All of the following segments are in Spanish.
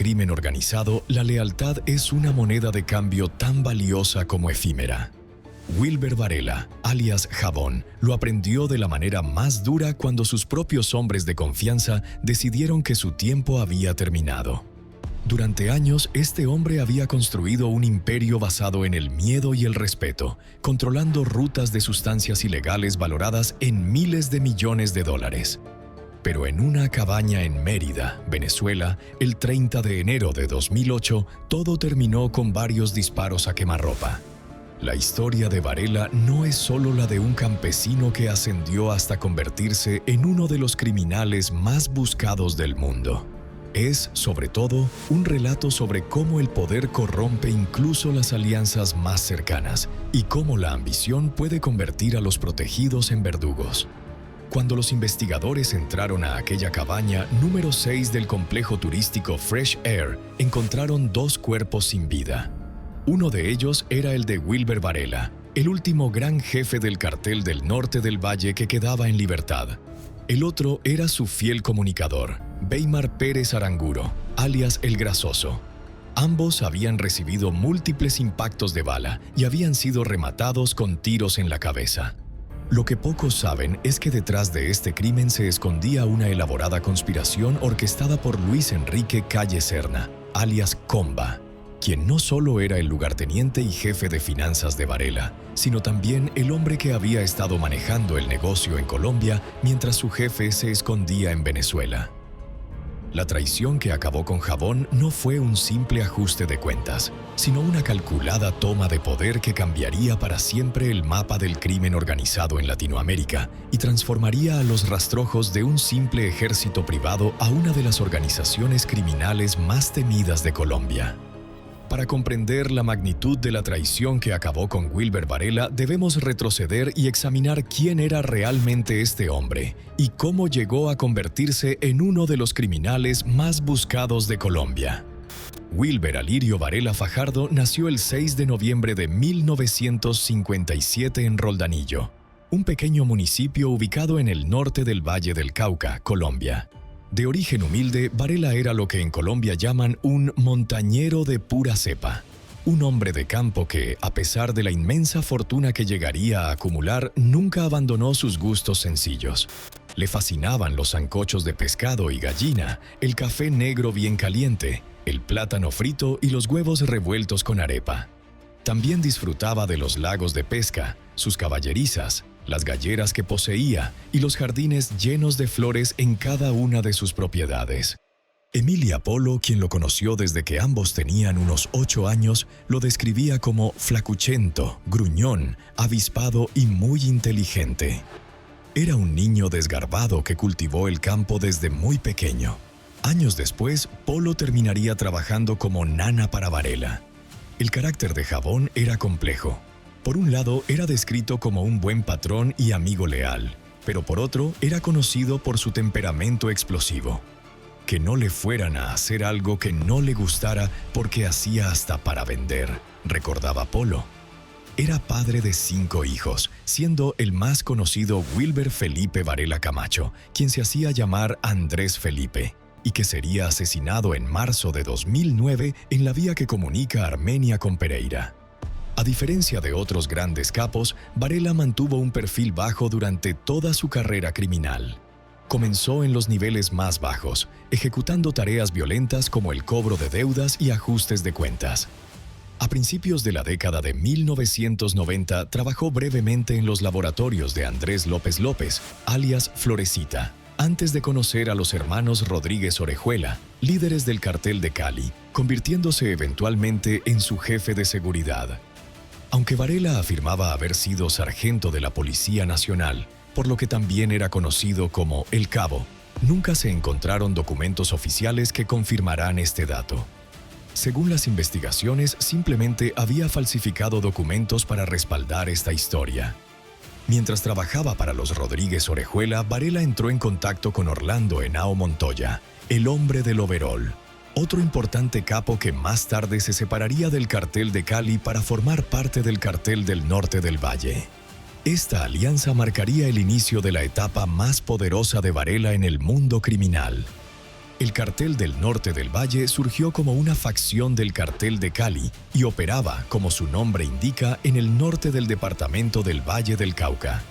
crimen organizado, la lealtad es una moneda de cambio tan valiosa como efímera. Wilber Varela, alias Jabón, lo aprendió de la manera más dura cuando sus propios hombres de confianza decidieron que su tiempo había terminado. Durante años, este hombre había construido un imperio basado en el miedo y el respeto, controlando rutas de sustancias ilegales valoradas en miles de millones de dólares. Pero en una cabaña en Mérida, Venezuela, el 30 de enero de 2008, todo terminó con varios disparos a quemarropa. La historia de Varela no es solo la de un campesino que ascendió hasta convertirse en uno de los criminales más buscados del mundo. Es, sobre todo, un relato sobre cómo el poder corrompe incluso las alianzas más cercanas y cómo la ambición puede convertir a los protegidos en verdugos. Cuando los investigadores entraron a aquella cabaña número 6 del complejo turístico Fresh Air, encontraron 2 cuerpos sin vida. Uno de ellos era el de Wilber Varela, el último gran jefe del cartel del norte del valle que quedaba en libertad. El otro era su fiel comunicador, Weimar Pérez Aranguro, alias El Grasoso. Ambos habían recibido múltiples impactos de bala y habían sido rematados con tiros en la cabeza. Lo que pocos saben es que detrás de este crimen se escondía una elaborada conspiración orquestada por Luis Enrique Calle Serna, alias Comba, quien no solo era el lugarteniente y jefe de finanzas de Varela, sino también el hombre que había estado manejando el negocio en Colombia mientras su jefe se escondía en Venezuela. La traición que acabó con Jabón no fue un simple ajuste de cuentas, sino una calculada toma de poder que cambiaría para siempre el mapa del crimen organizado en Latinoamérica y transformaría a los rastrojos de un simple ejército privado a una de las organizaciones criminales más temidas de Colombia. Para comprender la magnitud de la traición que acabó con Wilber Varela, debemos retroceder y examinar quién era realmente este hombre y cómo llegó a convertirse en uno de los criminales más buscados de Colombia. Wilber Alirio Varela Fajardo nació el 6 de noviembre de 1957 en Roldanillo, un pequeño municipio ubicado en el norte del Valle del Cauca, Colombia. De origen humilde, Varela era lo que en Colombia llaman un montañero de pura cepa. Un hombre de campo que, a pesar de la inmensa fortuna que llegaría a acumular, nunca abandonó sus gustos sencillos. Le fascinaban los sancochos de pescado y gallina, el café negro bien caliente, el plátano frito y los huevos revueltos con arepa. También disfrutaba de los lagos de pesca, sus caballerizas, las galleras que poseía y los jardines llenos de flores en cada una de sus propiedades. Emilia Polo, quien lo conoció desde que ambos tenían unos 8 años, lo describía como flacuchento, gruñón, avispado y muy inteligente. Era un niño desgarbado que cultivó el campo desde muy pequeño. Años después, Polo terminaría trabajando como nana para Varela. El carácter de Jabón era complejo. Por un lado, era descrito como un buen patrón y amigo leal, pero por otro, era conocido por su temperamento explosivo. Que no le fueran a hacer algo que no le gustara porque hacía hasta para vender, recordaba Polo. Era padre de 5 hijos, siendo el más conocido Wilber Felipe Varela Camacho, quien se hacía llamar Andrés Felipe, y que sería asesinado en marzo de 2009 en la vía que comunica Armenia con Pereira. A diferencia de otros grandes capos, Varela mantuvo un perfil bajo durante toda su carrera criminal. Comenzó en los niveles más bajos, ejecutando tareas violentas como el cobro de deudas y ajustes de cuentas. A principios de la década de 1990, trabajó brevemente en los laboratorios de Andrés López López, alias Florecita, antes de conocer a los hermanos Rodríguez Orejuela, líderes del cartel de Cali, convirtiéndose eventualmente en su jefe de seguridad. Aunque Varela afirmaba haber sido sargento de la Policía Nacional, por lo que también era conocido como El Cabo, nunca se encontraron documentos oficiales que confirmarán este dato. Según las investigaciones, simplemente había falsificado documentos para respaldar esta historia. Mientras trabajaba para los Rodríguez Orejuela, Varela entró en contacto con Orlando Henao Montoya, el hombre del overol, otro importante capo que más tarde se separaría del cartel de Cali para formar parte del cartel del norte del Valle. Esta alianza marcaría el inicio de la etapa más poderosa de Varela en el mundo criminal. El Cartel del Norte del Valle surgió como una facción del Cartel de Cali y operaba, como su nombre indica, en el norte del departamento del Valle del Cauca.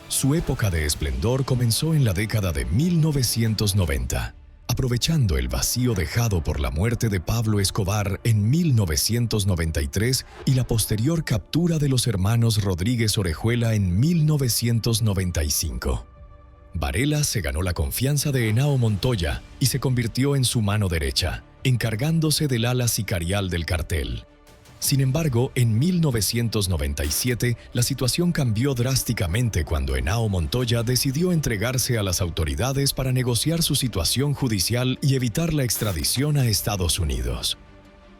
Su época de esplendor comenzó en la década de 1990, aprovechando el vacío dejado por la muerte de Pablo Escobar en 1993 y la posterior captura de los hermanos Rodríguez Orejuela en 1995. Varela se ganó la confianza de Henao Montoya y se convirtió en su mano derecha, encargándose del ala sicarial del cartel. Sin embargo, en 1997, la situación cambió drásticamente cuando Henao Montoya decidió entregarse a las autoridades para negociar su situación judicial y evitar la extradición a Estados Unidos.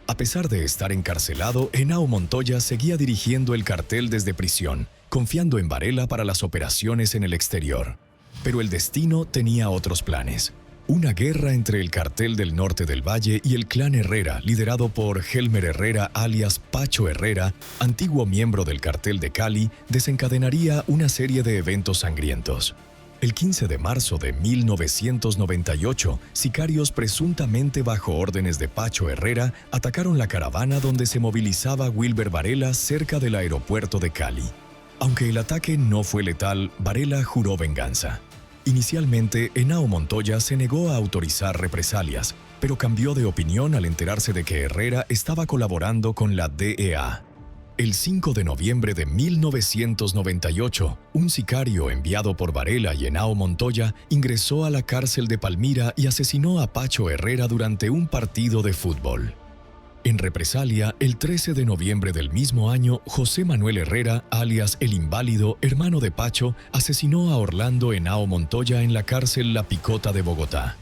A pesar de estar encarcelado, Henao Montoya seguía dirigiendo el cartel desde prisión, confiando en Varela para las operaciones en el exterior. Pero el destino tenía otros planes. Una guerra entre el Cartel del Norte del Valle y el Clan Herrera, liderado por Helmer Herrera alias Pacho Herrera, antiguo miembro del Cartel de Cali, desencadenaría una serie de eventos sangrientos. El 15 de marzo de 1998, sicarios presuntamente bajo órdenes de Pacho Herrera atacaron la caravana donde se movilizaba Wilber Varela cerca del aeropuerto de Cali. Aunque el ataque no fue letal, Varela juró venganza. Inicialmente, Henao Montoya se negó a autorizar represalias, pero cambió de opinión al enterarse de que Herrera estaba colaborando con la DEA. El 5 de noviembre de 1998, un sicario enviado por Varela y Henao Montoya ingresó a la cárcel de Palmira y asesinó a Pacho Herrera durante un partido de fútbol. En represalia, el 13 de noviembre del mismo año, José Manuel Herrera, alias El Inválido, hermano de Pacho, asesinó a Orlando Henao Montoya en la cárcel La Picota de Bogotá.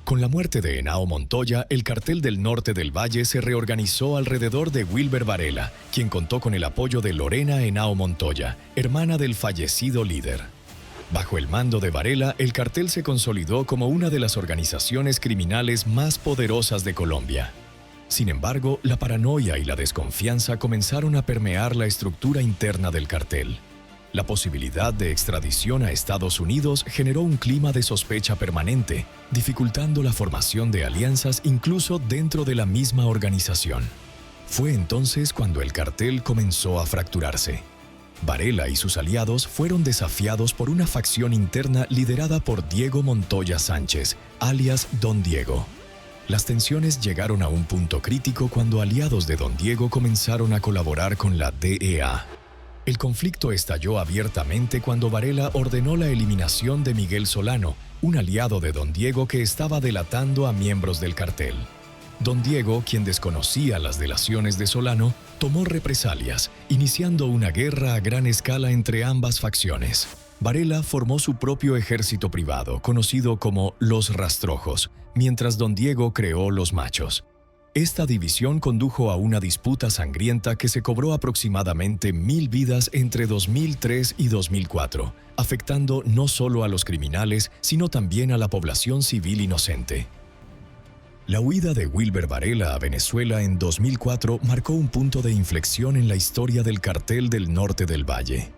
Con la muerte de Henao Montoya, el Cartel del Norte del Valle se reorganizó alrededor de Wilber Varela, quien contó con el apoyo de Lorena Henao Montoya, hermana del fallecido líder. Bajo el mando de Varela, el cartel se consolidó como una de las organizaciones criminales más poderosas de Colombia. Sin embargo, la paranoia y la desconfianza comenzaron a permear la estructura interna del cartel. La posibilidad de extradición a Estados Unidos generó un clima de sospecha permanente, dificultando la formación de alianzas incluso dentro de la misma organización. Fue entonces cuando el cartel comenzó a fracturarse. Varela y sus aliados fueron desafiados por una facción interna liderada por Diego Montoya Sánchez, alias Don Diego. Las tensiones llegaron a un punto crítico cuando aliados de Don Diego comenzaron a colaborar con la DEA. El conflicto estalló abiertamente cuando Varela ordenó la eliminación de Miguel Solano, un aliado de Don Diego que estaba delatando a miembros del cartel. Don Diego, quien desconocía las delaciones de Solano, tomó represalias, iniciando una guerra a gran escala entre ambas facciones. Varela formó su propio ejército privado, conocido como Los Rastrojos, mientras Don Diego creó Los Machos. Esta división condujo a una disputa sangrienta que se cobró aproximadamente 1000 vidas entre 2003 y 2004, afectando no solo a los criminales, sino también a la población civil inocente. La huida de Wilber Varela a Venezuela en 2004 marcó un punto de inflexión en la historia del Cartel del Norte del Valle.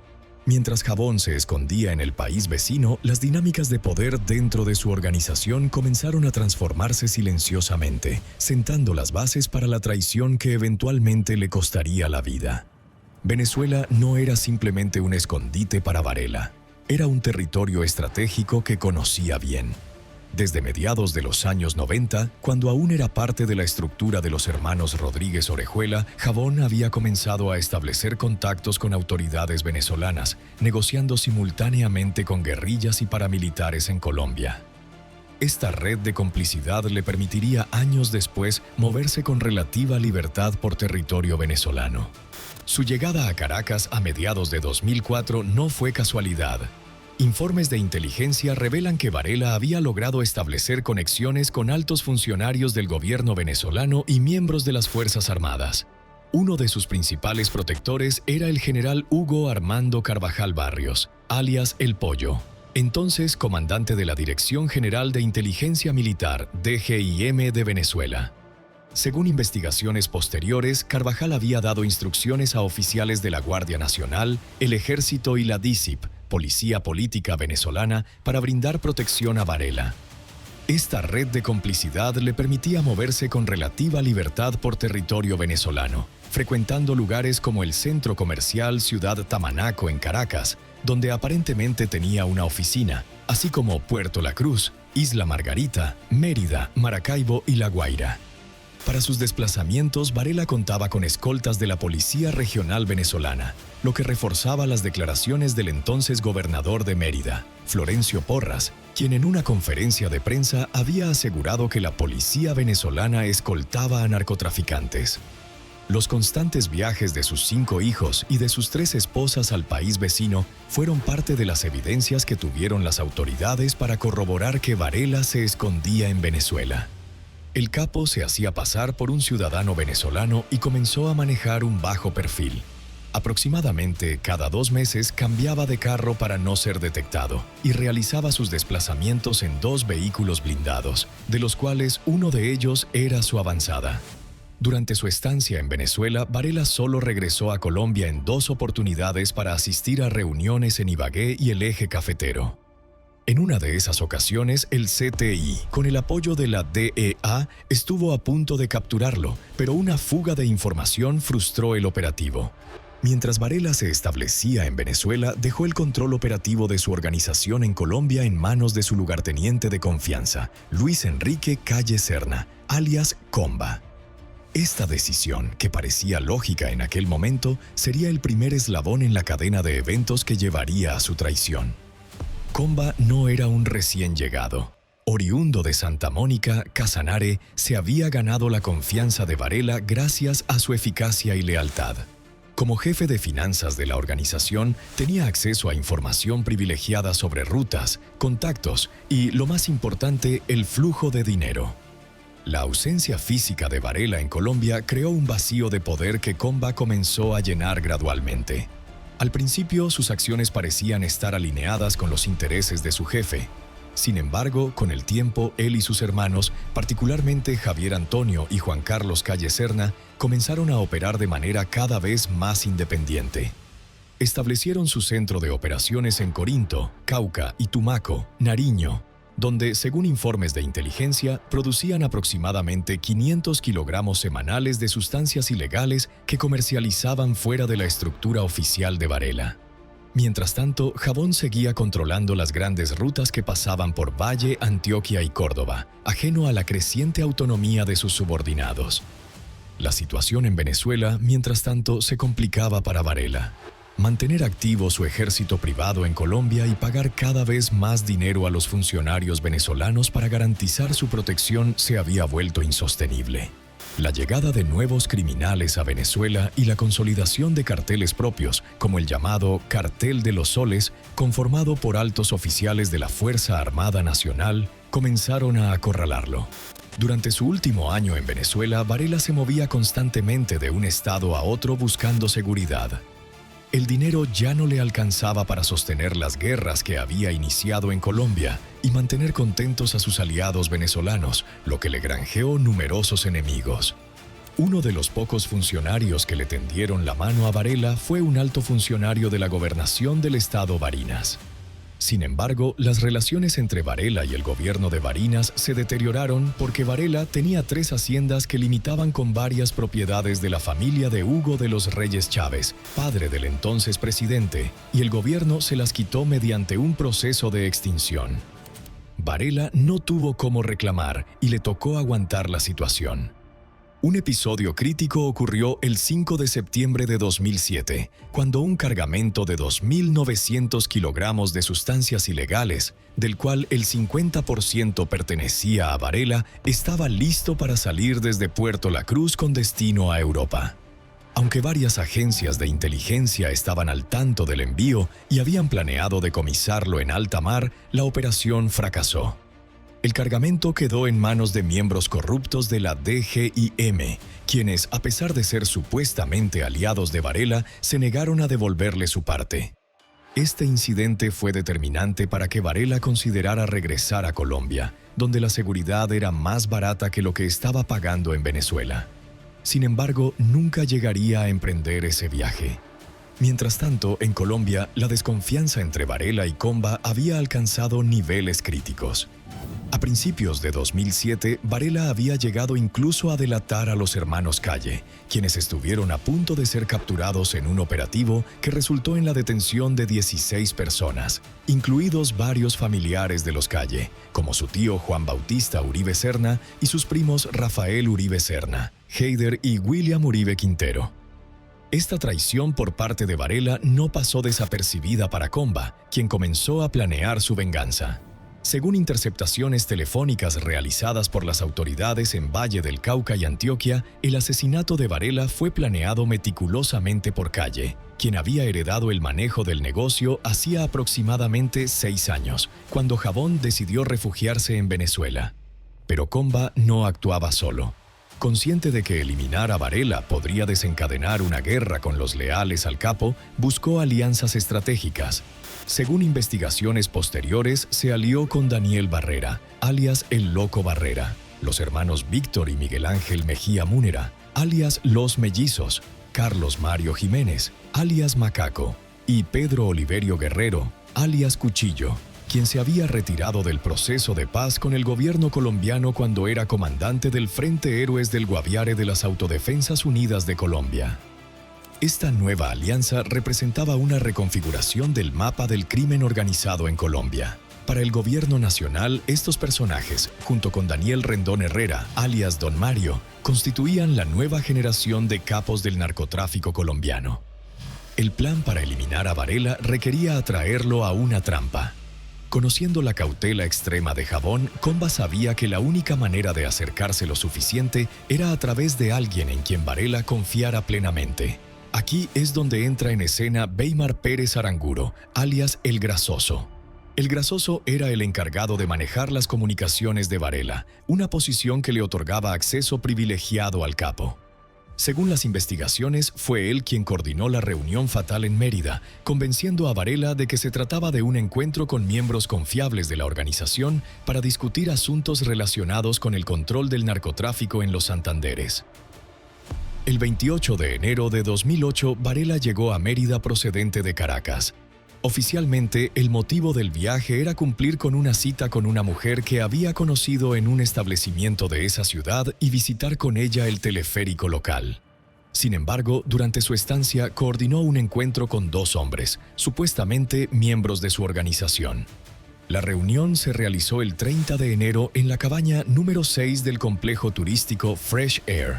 Mientras Jabón se escondía en el país vecino, las dinámicas de poder dentro de su organización comenzaron a transformarse silenciosamente, sentando las bases para la traición que eventualmente le costaría la vida. Venezuela no era simplemente un escondite para Varela, era un territorio estratégico que conocía bien. Desde mediados de los años 90, cuando aún era parte de la estructura de los hermanos Rodríguez Orejuela, Jabón había comenzado a establecer contactos con autoridades venezolanas, negociando simultáneamente con guerrillas y paramilitares en Colombia. Esta red de complicidad le permitiría años después moverse con relativa libertad por territorio venezolano. Su llegada a Caracas a mediados de 2004 no fue casualidad. Informes de inteligencia revelan que Varela había logrado establecer conexiones con altos funcionarios del gobierno venezolano y miembros de las Fuerzas Armadas. Uno de sus principales protectores era el general Hugo Armando Carvajal Barrios, alias El Pollo, entonces comandante de la Dirección General de Inteligencia Militar, DGIM de Venezuela. Según investigaciones posteriores, Carvajal había dado instrucciones a oficiales de la Guardia Nacional, el Ejército y la DICIP, Policía Política Venezolana, para brindar protección a Varela. Esta red de complicidad le permitía moverse con relativa libertad por territorio venezolano, frecuentando lugares como el centro comercial Ciudad Tamanaco en Caracas, donde aparentemente tenía una oficina, así como Puerto La Cruz, Isla Margarita, Mérida, Maracaibo y La Guaira. Para sus desplazamientos, Varela contaba con escoltas de la Policía Regional Venezolana, lo que reforzaba las declaraciones del entonces gobernador de Mérida, Florencio Porras, quien en una conferencia de prensa había asegurado que la policía venezolana escoltaba a narcotraficantes. Los constantes viajes de sus 5 hijos y de sus 3 esposas al país vecino fueron parte de las evidencias que tuvieron las autoridades para corroborar que Varela se escondía en Venezuela. El capo se hacía pasar por un ciudadano venezolano y comenzó a manejar un bajo perfil. Aproximadamente cada 2 meses cambiaba de carro para no ser detectado y realizaba sus desplazamientos en 2 vehículos blindados, de los cuales uno de ellos era su avanzada. Durante su estancia en Venezuela, Varela solo regresó a Colombia en 2 oportunidades para asistir a reuniones en Ibagué y el Eje Cafetero. En una de esas ocasiones, el CTI, con el apoyo de la DEA, estuvo a punto de capturarlo, pero una fuga de información frustró el operativo. Mientras Varela se establecía en Venezuela, dejó el control operativo de su organización en Colombia en manos de su lugarteniente de confianza, Luis Enrique Calle Serna, alias Comba. Esta decisión, que parecía lógica en aquel momento, sería el primer eslabón en la cadena de eventos que llevaría a su traición. Comba no era un recién llegado. Oriundo de Santa Mónica, Casanare se había ganado la confianza de Varela gracias a su eficacia y lealtad. Como jefe de finanzas de la organización, tenía acceso a información privilegiada sobre rutas, contactos y, lo más importante, el flujo de dinero. La ausencia física de Varela en Colombia creó un vacío de poder que Comba comenzó a llenar gradualmente. Al principio, sus acciones parecían estar alineadas con los intereses de su jefe. Sin embargo, con el tiempo, él y sus hermanos, particularmente Javier Antonio y Juan Carlos Calle Serna, comenzaron a operar de manera cada vez más independiente. Establecieron su centro de operaciones en Corinto, Cauca y Tumaco, Nariño, donde, según informes de inteligencia, producían aproximadamente 500 kilogramos semanales de sustancias ilegales que comercializaban fuera de la estructura oficial de Varela. Mientras tanto, Jabón seguía controlando las grandes rutas que pasaban por Valle, Antioquia y Córdoba, ajeno a la creciente autonomía de sus subordinados. La situación en Venezuela, mientras tanto, se complicaba para Varela. Mantener activo su ejército privado en Colombia y pagar cada vez más dinero a los funcionarios venezolanos para garantizar su protección se había vuelto insostenible. La llegada de nuevos criminales a Venezuela y la consolidación de carteles propios, como el llamado Cartel de los Soles, conformado por altos oficiales de la Fuerza Armada Nacional, comenzaron a acorralarlo. Durante su último año en Venezuela, Varela se movía constantemente de un estado a otro buscando seguridad. El dinero ya no le alcanzaba para sostener las guerras que había iniciado en Colombia y mantener contentos a sus aliados venezolanos, lo que le granjeó numerosos enemigos. Uno de los pocos funcionarios que le tendieron la mano a Varela fue un alto funcionario de la gobernación del estado Barinas. Sin embargo, las relaciones entre Varela y el gobierno de Barinas se deterioraron porque Varela tenía 3 haciendas que limitaban con varias propiedades de la familia de Hugo de los Reyes Chávez, padre del entonces presidente, y el gobierno se las quitó mediante un proceso de extinción. Varela no tuvo cómo reclamar y le tocó aguantar la situación. Un episodio crítico ocurrió el 5 de septiembre de 2007, cuando un cargamento de 2.900 kilogramos de sustancias ilegales, del cual el 50% pertenecía a Varela, estaba listo para salir desde Puerto La Cruz con destino a Europa. Aunque varias agencias de inteligencia estaban al tanto del envío y habían planeado decomisarlo en alta mar, la operación fracasó. El cargamento quedó en manos de miembros corruptos de la DGIM, quienes, a pesar de ser supuestamente aliados de Varela, se negaron a devolverle su parte. Este incidente fue determinante para que Varela considerara regresar a Colombia, donde la seguridad era más barata que lo que estaba pagando en Venezuela. Sin embargo, nunca llegaría a emprender ese viaje. Mientras tanto, en Colombia, la desconfianza entre Varela y Comba había alcanzado niveles críticos. A principios de 2007, Varela había llegado incluso a delatar a los hermanos Calle, quienes estuvieron a punto de ser capturados en un operativo que resultó en la detención de 16 personas, incluidos varios familiares de los Calle, como su tío Juan Bautista Uribe Serna y sus primos Rafael Uribe Serna, Heider y William Uribe Quintero. Esta traición por parte de Varela no pasó desapercibida para Comba, quien comenzó a planear su venganza. Según interceptaciones telefónicas realizadas por las autoridades en Valle del Cauca y Antioquia, el asesinato de Varela fue planeado meticulosamente por Calle, quien había heredado el manejo del negocio hacía aproximadamente 6 años, cuando Jabón decidió refugiarse en Venezuela. Pero Comba no actuaba solo. Consciente de que eliminar a Varela podría desencadenar una guerra con los leales al capo, buscó alianzas estratégicas. Según investigaciones posteriores, se alió con Daniel Barrera, alias El Loco Barrera, los hermanos Víctor y Miguel Ángel Mejía Múnera, alias Los Mellizos, Carlos Mario Jiménez, alias Macaco, y Pedro Oliverio Guerrero, alias Cuchillo, quien se había retirado del proceso de paz con el gobierno colombiano cuando era comandante del Frente Héroes del Guaviare de las Autodefensas Unidas de Colombia. Esta nueva alianza representaba una reconfiguración del mapa del crimen organizado en Colombia. Para el gobierno nacional, estos personajes, junto con Daniel Rendón Herrera, alias Don Mario, constituían la nueva generación de capos del narcotráfico colombiano. El plan para eliminar a Varela requería atraerlo a una trampa. Conociendo la cautela extrema de Jabón, Comba sabía que la única manera de acercarse lo suficiente era a través de alguien en quien Varela confiara plenamente. Aquí es donde entra en escena Weimar Pérez Aranguro, alias El Grasoso. El Grasoso era el encargado de manejar las comunicaciones de Varela, una posición que le otorgaba acceso privilegiado al capo. Según las investigaciones, fue él quien coordinó la reunión fatal en Mérida, convenciendo a Varela de que se trataba de un encuentro con miembros confiables de la organización para discutir asuntos relacionados con el control del narcotráfico en los Santanderes. El 28 de enero de 2008, Varela llegó a Mérida procedente de Caracas. Oficialmente, el motivo del viaje era cumplir con una cita con una mujer que había conocido en un establecimiento de esa ciudad y visitar con ella el teleférico local. Sin embargo, durante su estancia coordinó un encuentro con 2 hombres, supuestamente miembros de su organización. La reunión se realizó el 30 de enero en la cabaña número 6 del complejo turístico Fresh Air.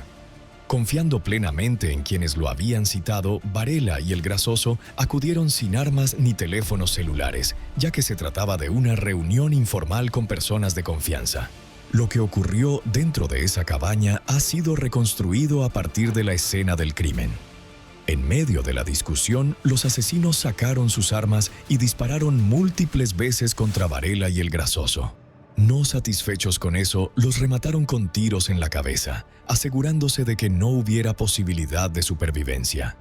Confiando plenamente en quienes lo habían citado, Varela y El Grasoso acudieron sin armas ni teléfonos celulares, ya que se trataba de una reunión informal con personas de confianza. Lo que ocurrió dentro de esa cabaña ha sido reconstruido a partir de la escena del crimen. En medio de la discusión, los asesinos sacaron sus armas y dispararon múltiples veces contra Varela y El Grasoso. No satisfechos con eso, los remataron con tiros en la cabeza, asegurándose de que no hubiera posibilidad de supervivencia.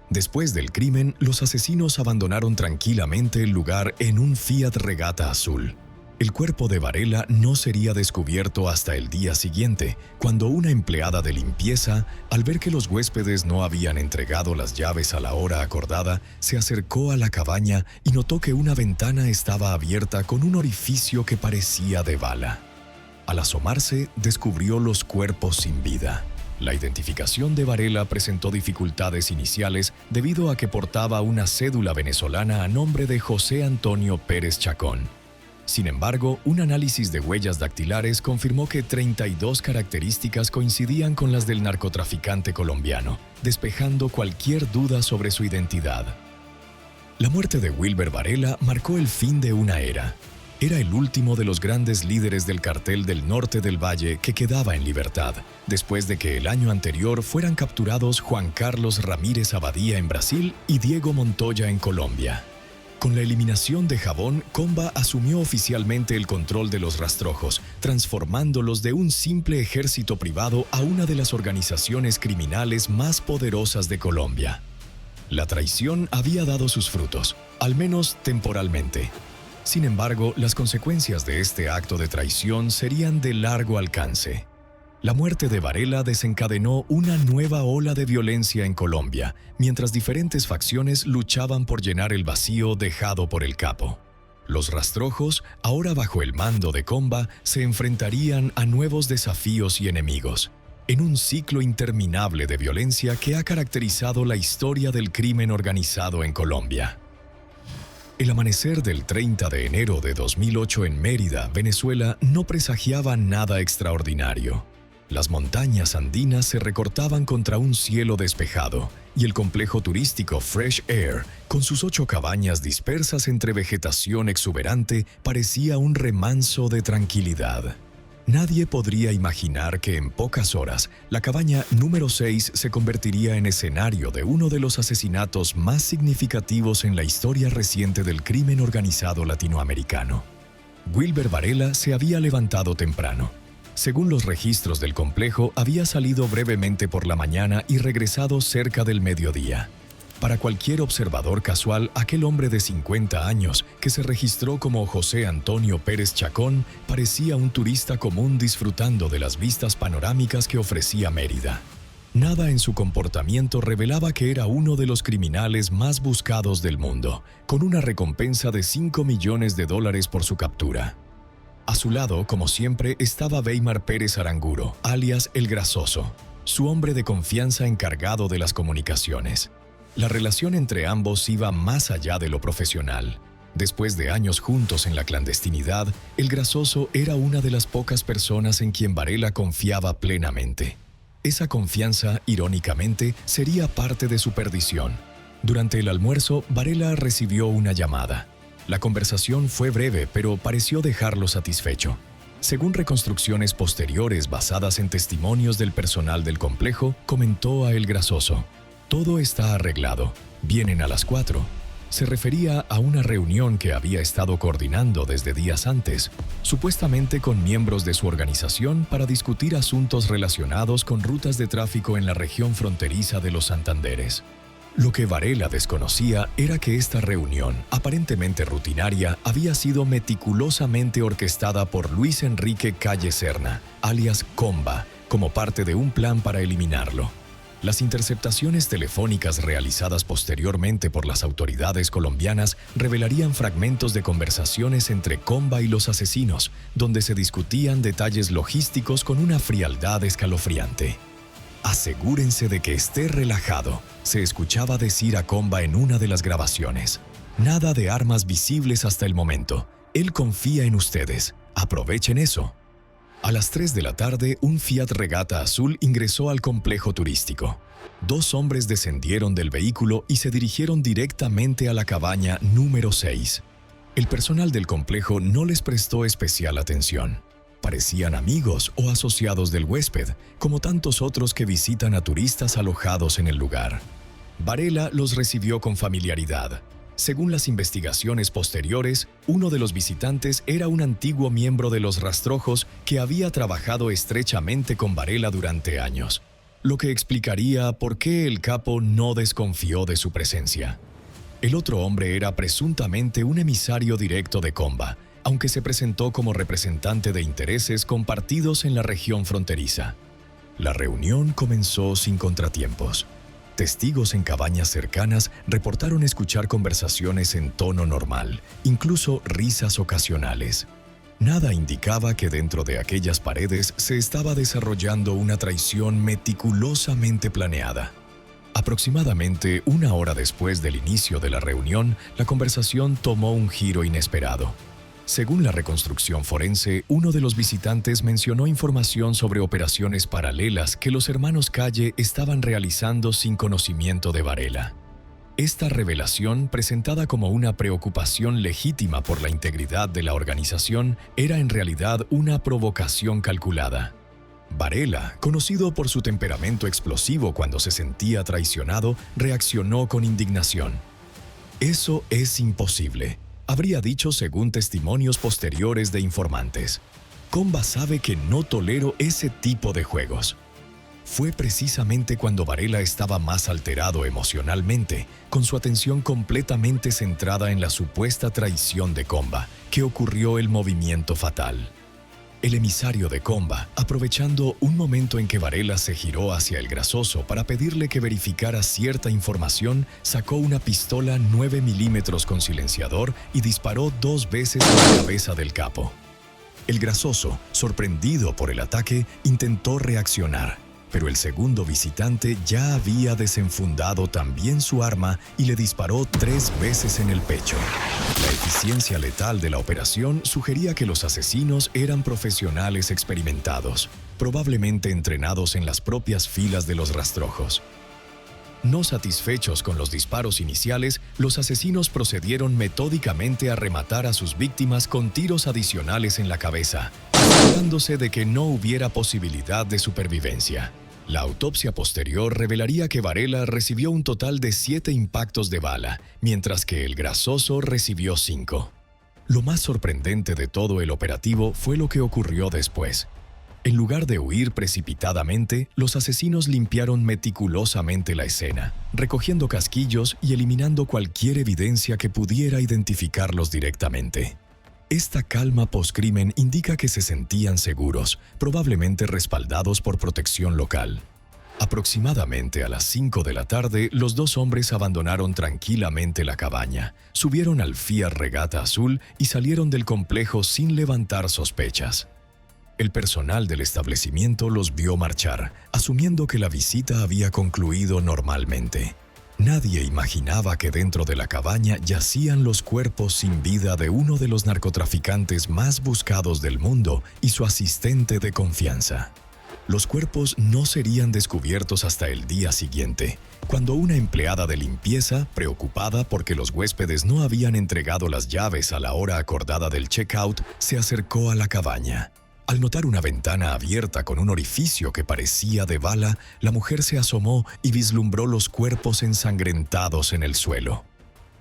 Después del crimen, los asesinos abandonaron tranquilamente el lugar en un Fiat Regata azul. El cuerpo de Varela no sería descubierto hasta el día siguiente, cuando una empleada de limpieza, al ver que los huéspedes no habían entregado las llaves a la hora acordada, se acercó a la cabaña y notó que una ventana estaba abierta con un orificio que parecía de bala. Al asomarse, descubrió los cuerpos sin vida. La identificación de Varela presentó dificultades iniciales debido a que portaba una cédula venezolana a nombre de José Antonio Pérez Chacón. Sin embargo, un análisis de huellas dactilares confirmó que 32 características coincidían con las del narcotraficante colombiano, despejando cualquier duda sobre su identidad. La muerte de Wilber Varela marcó el fin de una era. Era el último de los grandes líderes del cartel del norte del Valle que quedaba en libertad, después de que el año anterior fueran capturados Juan Carlos Ramírez Abadía en Brasil y Diego Montoya en Colombia. Con la eliminación de Jabón, Comba asumió oficialmente el control de los rastrojos, transformándolos de un simple ejército privado a una de las organizaciones criminales más poderosas de Colombia. La traición había dado sus frutos, al menos temporalmente. Sin embargo, las consecuencias de este acto de traición serían de largo alcance. La muerte de Varela desencadenó una nueva ola de violencia en Colombia, mientras diferentes facciones luchaban por llenar el vacío dejado por el capo. Los rastrojos, ahora bajo el mando de Comba, se enfrentarían a nuevos desafíos y enemigos, en un ciclo interminable de violencia que ha caracterizado la historia del crimen organizado en Colombia. El amanecer del 30 de enero de 2008 en Mérida, Venezuela, no presagiaba nada extraordinario. Las montañas andinas se recortaban contra un cielo despejado y el complejo turístico Fresh Air, con sus 8 cabañas dispersas entre vegetación exuberante, parecía un remanso de tranquilidad. Nadie podría imaginar que en pocas horas la cabaña número 6 se convertiría en escenario de uno de los asesinatos más significativos en la historia reciente del crimen organizado latinoamericano. Wilber Varela se había levantado temprano. Según los registros del complejo, había salido brevemente por la mañana y regresado cerca del mediodía. Para cualquier observador casual, aquel hombre de 50 años, que se registró como José Antonio Pérez Chacón, parecía un turista común disfrutando de las vistas panorámicas que ofrecía Mérida. Nada en su comportamiento revelaba que era uno de los criminales más buscados del mundo, con una recompensa de $5 millones por su captura. A su lado, como siempre, estaba Weimar Pérez Aranguro, alias El Grasoso, su hombre de confianza encargado de las comunicaciones. La relación entre ambos iba más allá de lo profesional. Después de años juntos en la clandestinidad, El Grasoso era una de las pocas personas en quien Varela confiaba plenamente. Esa confianza, irónicamente, sería parte de su perdición. Durante el almuerzo, Varela recibió una llamada. La conversación fue breve, pero pareció dejarlo satisfecho. Según reconstrucciones posteriores basadas en testimonios del personal del complejo, comentó a El Grasoso: «Todo está arreglado. Vienen a las 4». Se refería a una reunión que había estado coordinando desde días antes, supuestamente con miembros de su organización para discutir asuntos relacionados con rutas de tráfico en la región fronteriza de los Santanderes. Lo que Varela desconocía era que esta reunión, aparentemente rutinaria, había sido meticulosamente orquestada por Luis Enrique Calle Serna, alias Comba, como parte de un plan para eliminarlo. Las interceptaciones telefónicas realizadas posteriormente por las autoridades colombianas revelarían fragmentos de conversaciones entre Comba y los asesinos, donde se discutían detalles logísticos con una frialdad escalofriante. «Asegúrense de que esté relajado», se escuchaba decir a Comba en una de las grabaciones. «Nada de armas visibles hasta el momento. Él confía en ustedes. Aprovechen eso». A las 3 de la tarde, un Fiat Regata azul ingresó al complejo turístico. 2 hombres descendieron del vehículo y se dirigieron directamente a la cabaña número 6. El personal del complejo no les prestó especial atención. Parecían amigos o asociados del huésped, como tantos otros que visitan a turistas alojados en el lugar. Varela los recibió con familiaridad. Según las investigaciones posteriores, uno de los visitantes era un antiguo miembro de los Rastrojos que había trabajado estrechamente con Varela durante años, lo que explicaría por qué el capo no desconfió de su presencia. El otro hombre era presuntamente un emisario directo de Comba, aunque se presentó como representante de intereses compartidos en la región fronteriza. La reunión comenzó sin contratiempos. Testigos en cabañas cercanas reportaron escuchar conversaciones en tono normal, incluso risas ocasionales. Nada indicaba que dentro de aquellas paredes se estaba desarrollando una traición meticulosamente planeada. Aproximadamente 1 hora después del inicio de la reunión, la conversación tomó un giro inesperado. Según la reconstrucción forense, uno de los visitantes mencionó información sobre operaciones paralelas que los hermanos Calle estaban realizando sin conocimiento de Varela. Esta revelación, presentada como una preocupación legítima por la integridad de la organización, era en realidad una provocación calculada. Varela, conocido por su temperamento explosivo cuando se sentía traicionado, reaccionó con indignación. «Eso es imposible», habría dicho según testimonios posteriores de informantes. «Comba sabe que no tolero ese tipo de juegos». Fue precisamente cuando Varela estaba más alterado emocionalmente, con su atención completamente centrada en la supuesta traición de Comba, que ocurrió el movimiento fatal. el emisario de Comba, aprovechando un momento en que Varela se giró hacia el grasoso para pedirle que verificara cierta información, sacó una pistola 9 milímetros con silenciador y disparó 2 veces en la cabeza del capo. El grasoso, sorprendido por el ataque, intentó reaccionar, pero el segundo visitante ya había desenfundado también su arma y le disparó 3 veces en el pecho. La eficiencia letal de la operación sugería que los asesinos eran profesionales experimentados, probablemente entrenados en las propias filas de los rastrojos. No satisfechos con los disparos iniciales, los asesinos procedieron metódicamente a rematar a sus víctimas con tiros adicionales en la cabeza, asegurándose de que no hubiera posibilidad de supervivencia. La autopsia posterior revelaría que Varela recibió un total de 7 impactos de bala, mientras que el grasoso recibió 5. Lo más sorprendente de todo el operativo fue lo que ocurrió después. En lugar de huir precipitadamente, los asesinos limpiaron meticulosamente la escena, recogiendo casquillos y eliminando cualquier evidencia que pudiera identificarlos directamente. Esta calma postcrimen indica que se sentían seguros, probablemente respaldados por protección local. Aproximadamente a las 5 de la tarde, los 2 hombres abandonaron tranquilamente la cabaña, subieron al Fiat Regata azul y salieron del complejo sin levantar sospechas. El personal del establecimiento los vio marchar, asumiendo que la visita había concluido normalmente. Nadie imaginaba que dentro de la cabaña yacían los cuerpos sin vida de uno de los narcotraficantes más buscados del mundo y su asistente de confianza. Los cuerpos no serían descubiertos hasta el día siguiente, cuando una empleada de limpieza, preocupada porque los huéspedes no habían entregado las llaves a la hora acordada del check-out, se acercó a la cabaña. Al notar una ventana abierta con un orificio que parecía de bala, la mujer se asomó y vislumbró los cuerpos ensangrentados en el suelo.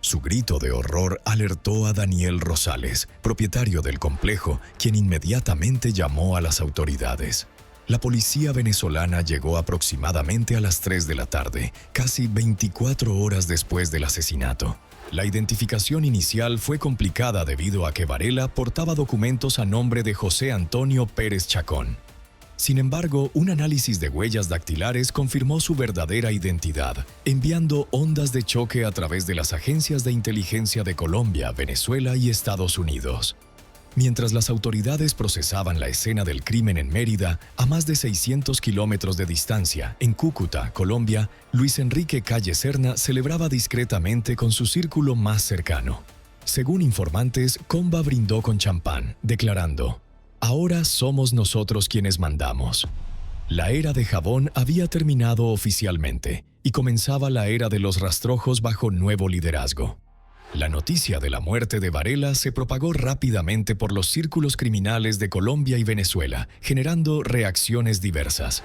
Su grito de horror alertó a Daniel Rosales, propietario del complejo, quien inmediatamente llamó a las autoridades. La policía venezolana llegó aproximadamente a las 3 de la tarde, casi 24 horas después del asesinato. La identificación inicial fue complicada debido a que Varela portaba documentos a nombre de José Antonio Pérez Chacón. Sin embargo, un análisis de huellas dactilares confirmó su verdadera identidad, enviando ondas de choque a través de las agencias de inteligencia de Colombia, Venezuela y Estados Unidos. Mientras las autoridades procesaban la escena del crimen en Mérida, a más de 600 kilómetros de distancia, en Cúcuta, Colombia, Luis Enrique Calle Serna celebraba discretamente con su círculo más cercano. Según informantes, Comba brindó con champán, declarando: "Ahora somos nosotros quienes mandamos". La era de Jabón había terminado oficialmente y comenzaba la era de los rastrojos bajo nuevo liderazgo. La noticia de la muerte de Varela se propagó rápidamente por los círculos criminales de Colombia y Venezuela, generando reacciones diversas.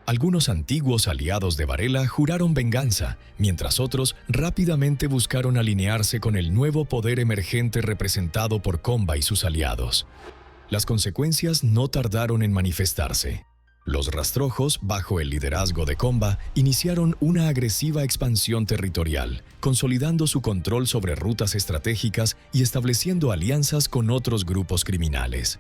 Algunos antiguos aliados de Varela juraron venganza, mientras otros rápidamente buscaron alinearse con el nuevo poder emergente representado por Comba y sus aliados. Las consecuencias no tardaron en manifestarse. Los rastrojos, bajo el liderazgo de Comba, iniciaron una agresiva expansión territorial, consolidando su control sobre rutas estratégicas y estableciendo alianzas con otros grupos criminales.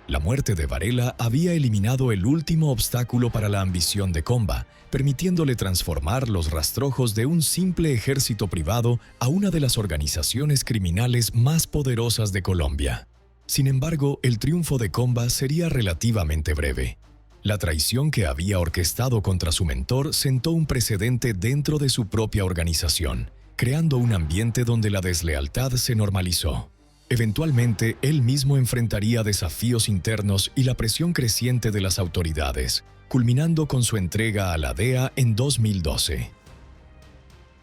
La muerte de Varela había eliminado el último obstáculo para la ambición de Comba, permitiéndole transformar los rastrojos de un simple ejército privado a una de las organizaciones criminales más poderosas de Colombia. Sin embargo, el triunfo de Comba sería relativamente breve. La traición que había orquestado contra su mentor sentó un precedente dentro de su propia organización, creando un ambiente donde la deslealtad se normalizó. Eventualmente, él mismo enfrentaría desafíos internos y la presión creciente de las autoridades, culminando con su entrega a la DEA en 2012.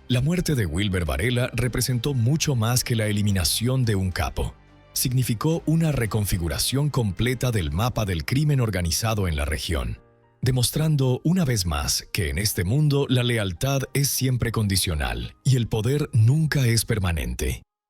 La muerte de Wilber Varela representó mucho más que la eliminación de un capo. Significó una reconfiguración completa del mapa del crimen organizado en la región, demostrando una vez más que en este mundo la lealtad es siempre condicional y el poder nunca es permanente.